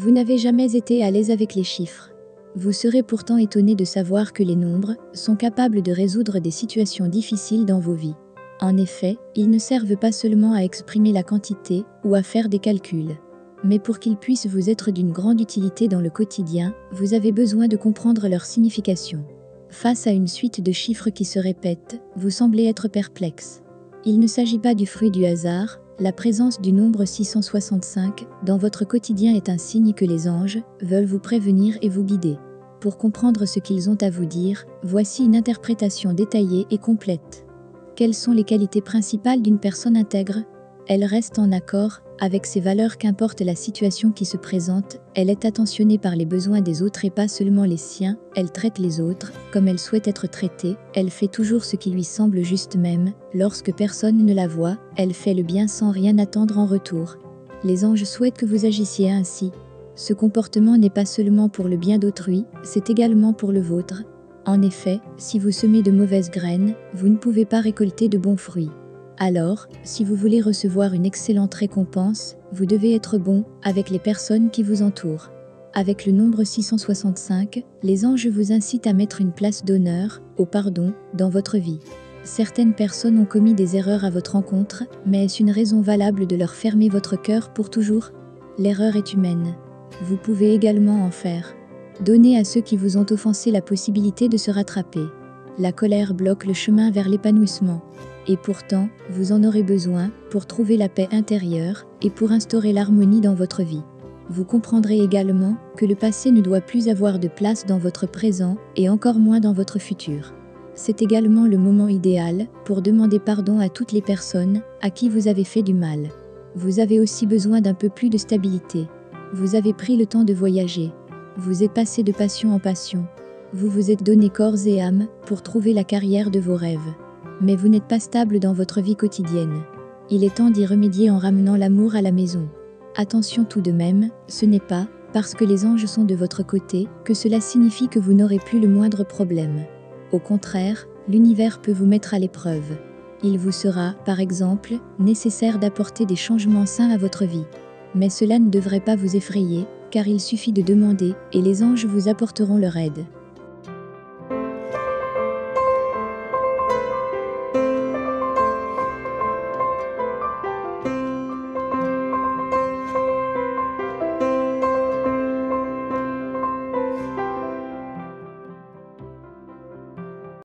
Vous n'avez jamais été à l'aise avec les chiffres. Vous serez pourtant étonné de savoir que les nombres sont capables de résoudre des situations difficiles dans vos vies. En effet, ils ne servent pas seulement à exprimer la quantité ou à faire des calculs. Mais pour qu'ils puissent vous être d'une grande utilité dans le quotidien, vous avez besoin de comprendre leur signification. Face à une suite de chiffres qui se répètent, vous semblez être perplexe. Il ne s'agit pas du fruit du hasard, la présence du nombre 665 dans votre quotidien est un signe que les anges veulent vous prévenir et vous guider. Pour comprendre ce qu'ils ont à vous dire, voici une interprétation détaillée et complète. Quelles sont les qualités principales d'une personne intègre? Elle reste en accord avec ses valeurs qu'importe la situation qui se présente, elle est attentionnée par les besoins des autres et pas seulement les siens, elle traite les autres comme elle souhaite être traitée, elle fait toujours ce qui lui semble juste même, lorsque personne ne la voit, elle fait le bien sans rien attendre en retour. Les anges souhaitent que vous agissiez ainsi. Ce comportement n'est pas seulement pour le bien d'autrui, c'est également pour le vôtre. En effet, si vous semez de mauvaises graines, vous ne pouvez pas récolter de bons fruits. Alors, si vous voulez recevoir une excellente récompense, vous devez être bon avec les personnes qui vous entourent. Avec le nombre 665, les anges vous incitent à mettre une place d'honneur au pardon dans votre vie. Certaines personnes ont commis des erreurs à votre encontre, mais est-ce une raison valable de leur fermer votre cœur pour toujours? L'erreur est humaine. Vous pouvez également en faire. Donnez à ceux qui vous ont offensé la possibilité de se rattraper. La colère bloque le chemin vers l'épanouissement. Et pourtant, vous en aurez besoin pour trouver la paix intérieure et pour instaurer l'harmonie dans votre vie. Vous comprendrez également que le passé ne doit plus avoir de place dans votre présent et encore moins dans votre futur. C'est également le moment idéal pour demander pardon à toutes les personnes à qui vous avez fait du mal. Vous avez aussi besoin d'un peu plus de stabilité. Vous avez pris le temps de voyager. Vous êtes passé de passion en passion. Vous vous êtes donné corps et âme pour trouver la carrière de vos rêves. Mais vous n'êtes pas stable dans votre vie quotidienne. Il est temps d'y remédier en ramenant l'amour à la maison. Attention tout de même, ce n'est pas parce que les anges sont de votre côté que cela signifie que vous n'aurez plus le moindre problème. Au contraire, l'univers peut vous mettre à l'épreuve. Il vous sera, par exemple, nécessaire d'apporter des changements sains à votre vie. Mais cela ne devrait pas vous effrayer, car il suffit de demander et les anges vous apporteront leur aide.